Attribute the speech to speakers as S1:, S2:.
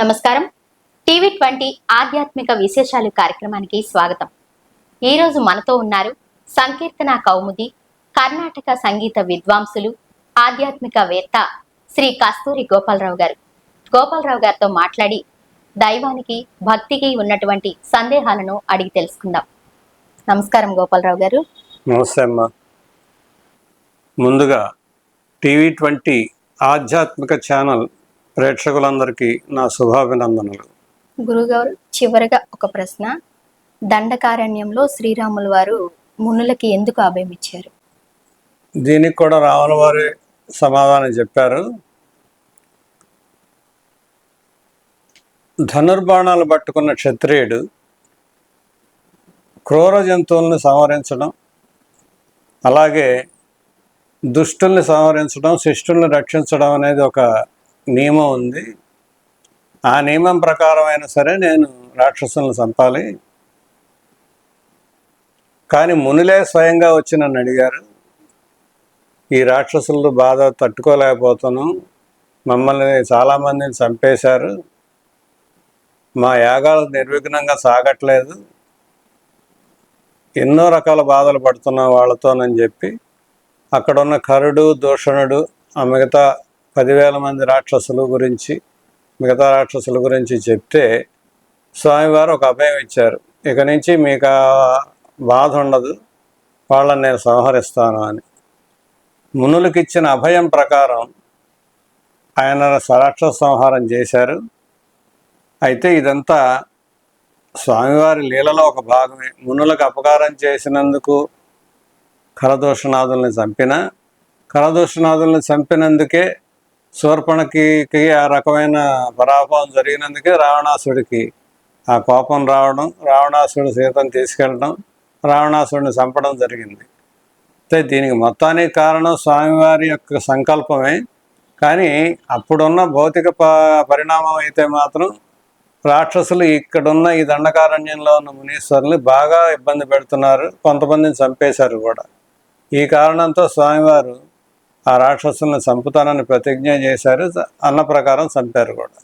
S1: నమస్కారం. టీవీ20 ఆధ్యాత్మిక విశేషాలు కార్యక్రమానికి స్వాగతం. ఈ రోజు మనతో ఉన్నారు సంకీర్తన కౌముది, కర్ణాటక సంగీత విద్వాంసులు, ఆధ్యాత్మికవేత్త శ్రీ కస్తూరి గోపాలరావు గారు. గోపాలరావు గారితో మాట్లాడి దైవానికి, భక్తికి ఉన్నటువంటి సందేహాలను అడిగి తెలుసుకుందాం. నమస్కారం గోపాలరావు గారు.
S2: నమస్తే అమ్మా. ముందుగా టీవీ20 ఆధ్యాత్మిక ఛానల్ ప్రేక్షకులందరికీ నా శుభాభినందనలు.
S1: గురుగారు, చివరిగా ఒక ప్రశ్న. దండకారణ్యంలో శ్రీరాముల వారు మునులకి ఎందుకు అభయం ఇచ్చారు?
S2: దీనికి కూడా రాముల వారి సమాధానం చెప్పారు. ధనుర్బాణాలు పట్టుకున్న క్షత్రియుడు క్రూర జంతువుల్ని సంహరించడం, అలాగే దుష్టుల్ని సంహరించడం, శిష్టుల్ని రక్షించడం అనేది ఒక నియమం ఉంది. ఆ నియమం ప్రకారం అయినా సరే నేను రాక్షసులను చంపాలి. కానీ మునులే స్వయంగా వచ్చి నన్ను అడిగారు, ఈ రాక్షసులు బాధ తట్టుకోలేకపోతున్నాం, మమ్మల్ని చాలామందిని చంపేశారు, మా యాగాలు నిర్విఘ్నంగా సాగట్లేదు, ఎన్నో రకాల బాధలు పడుతున్న వాళ్ళతోనని చెప్పి అక్కడున్న కరుడు, దూషణుడు, ఆ మిగతా 10,000 మంది మిగతా రాక్షసుల గురించి చెప్తే స్వామివారు ఒక అభయం ఇచ్చారు. ఇక నుంచి మీకు ఆ బాధ ఉండదు, వాళ్ళని నేను సంహరిస్తాను అని. మునులకు ఇచ్చిన అభయం ప్రకారం ఆయన రాక్షస సంహారం చేశారు. అయితే ఇదంతా స్వామివారి లీలలో ఒక భాగమే. మునులకు అపకారం చేసినందుకు కరదూషణాదుల్ని చంపినందుకే శూర్పణకి ఆ రకమైన పరాభవం జరిగినందుకే రావణాసుడికి ఆ కోపం రావడం, రావణాసుడు సీతను తీసుకెళ్ళడం, రావణాసుడిని చంపడం జరిగింది. అయితే దీనికి మొత్తానికి కారణం స్వామివారి యొక్క సంకల్పమే. కానీ అప్పుడున్న భౌతిక పరిణామం అయితే మాత్రం రాక్షసులు ఇక్కడున్న ఈ దండకారణ్యంలో ఉన్న మునీశ్వరుల్ని బాగా ఇబ్బంది పెడుతున్నారు, కొంతమందిని చంపేశారు కూడా. ఈ కారణంతో స్వామివారు ఆ రాక్షసులను చంపుతానని ప్రతిజ్ఞ చేశారు. అన్న ప్రకారం చంపారు కూడా.